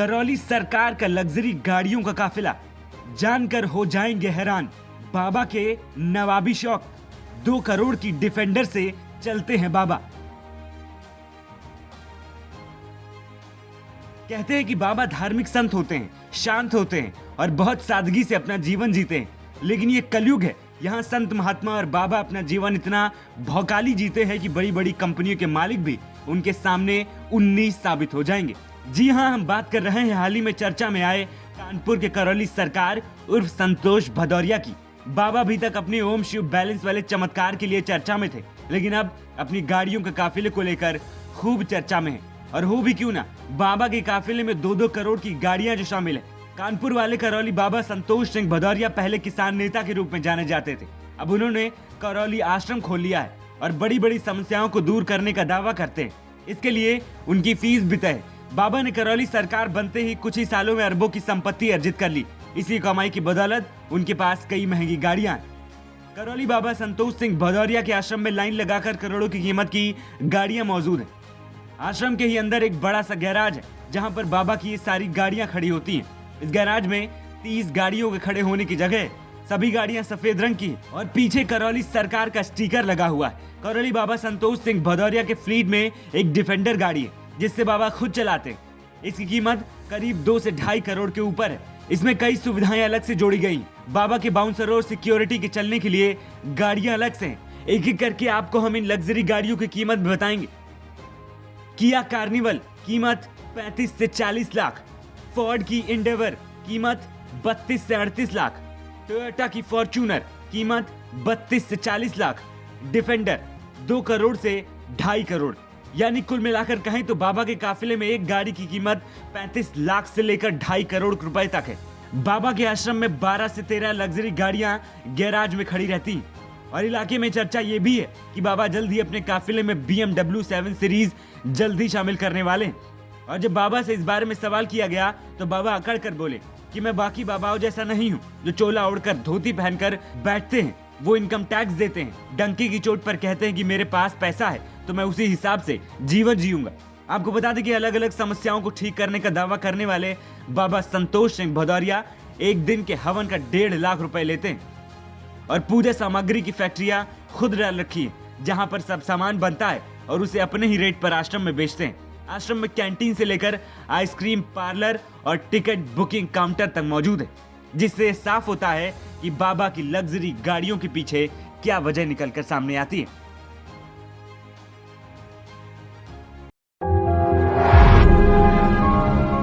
करौली सरकार का लग्जरी गाड़ियों का काफिला, जानकर हो जाएंगे हैरान। बाबा के नवाबी शौक, 2 करोड़ की डिफेंडर से चलते हैं बाबा। कहते हैं कि बाबा धार्मिक संत होते हैं, शांत होते हैं और बहुत सादगी से अपना जीवन जीते हैं। लेकिन ये कलयुग है, यहाँ संत महात्मा और बाबा अपना जीवन इतना भौकाली जीते हैं कि बड़ी बड़ी कंपनियों के मालिक भी उनके सामने 19 साबित हो जाएंगे। जी हाँ, हम बात कर रहे हैं हाल ही में चर्चा में आए कानपुर के करौली सरकार उर्फ संतोष भदौरिया की। बाबा अभी तक अपने ओम शिव बैलेंस वाले चमत्कार के लिए चर्चा में थे, लेकिन अब अपनी गाड़ियों के काफिले को लेकर खूब चर्चा में है। और हो भी क्यों ना, बाबा के काफिले में 2-2 करोड़ की गाड़ियां जो शामिल है। कानपुर वाले करौली बाबा संतोष सिंह भदौरिया पहले किसान नेता के रूप में जाने जाते थे। अब उन्होंने करौली आश्रम खोल लिया है और बड़ी बड़ी समस्याओं को दूर करने का दावा करते हैं। इसके लिए उनकी फीस भी तय है। बाबा ने करौली सरकार बनते ही कुछ ही सालों में अरबों की संपत्ति अर्जित कर ली। इसी कमाई की बदौलत उनके पास कई महंगी गाड़ियां हैं। करौली बाबा संतोष सिंह भदौरिया के आश्रम में लाइन लगाकर करोड़ों की कीमत की गाड़ियां मौजूद हैं। आश्रम के ही अंदर एक बड़ा सा गैराज है, जहां पर बाबा की ये सारी गाड़ियां खड़ी होती हैं। इस गैराज में 30 गाड़ियों के खड़े होने की जगह सभी गाड़ियां सफेद रंग की हैं और पीछे करौली सरकार का स्टिकर लगा हुआ है। करौली बाबा संतोष सिंह भदौरिया के फ्लीट में एक डिफेंडर गाड़ी है, जिससे बाबा खुद चलाते हैं। इसकी कीमत करीब 2 से 2.5 करोड़ के ऊपर है। इसमें कई सुविधाएं अलग से जोड़ी गई। बाबा के बाउंसर और सिक्योरिटी के चलने के लिए गाड़ियां अलग से हैं। एक एक करके आपको हम इन लग्जरी गाड़ियों की कीमत बताएंगे। किया कार्निवल कीमत 35 से 40 लाख, फोर्ड की इंडेवर कीमत 32 से 38 लाख, टोयोटा की फॉर्च्यूनर कीमत 32 से 40 लाख, डिफेंडर 2 करोड़ से 2.5 करोड़। यानी कुल मिलाकर कहें तो बाबा के काफिले में एक गाड़ी की कीमत 35 लाख से लेकर 2.5 करोड़ रुपए तक है। बाबा के आश्रम में 12 से 13 लग्जरी गाड़ियां गैराज में खड़ी रहती हैं। और इलाके में चर्चा ये भी है कि बाबा जल्द ही अपने काफिले में BMW 7 सीरीज जल्द ही शामिल करने वाले हैं। और जब बाबा से इस बारे में सवाल किया गया तो बाबा अकड़ कर बोले कि मैं बाकी बाबाओं जैसा नहीं हूँ जो चोला ओढ़कर धोती पहनकर बैठते हैं। वो इनकम टैक्स देते हैं, डंकी की चोट पर कहते हैं कि मेरे पास पैसा है तो मैं उसी हिसाब से जीवन जीऊंगा। आपको बता दें कि अलग अलग समस्याओं को ठीक करने का दावा करने वाले बाबा संतोष सिंह भदौरिया एक दिन के हवन का 1.5 लाख रुपए लेते हैं और पूजा सामग्री की फैक्ट्रियां खुद डाल रखी है, जहां पर सब सामान बनता है और उसे अपने ही रेट पर आश्रम में बेचते हैं। आश्रम में कैंटीन से लेकर आइसक्रीम पार्लर और टिकट बुकिंग काउंटर तक मौजूद है, जिससे साफ होता है कि बाबा की लग्जरी गाड़ियों के पीछे क्या वजह निकल कर सामने आती है।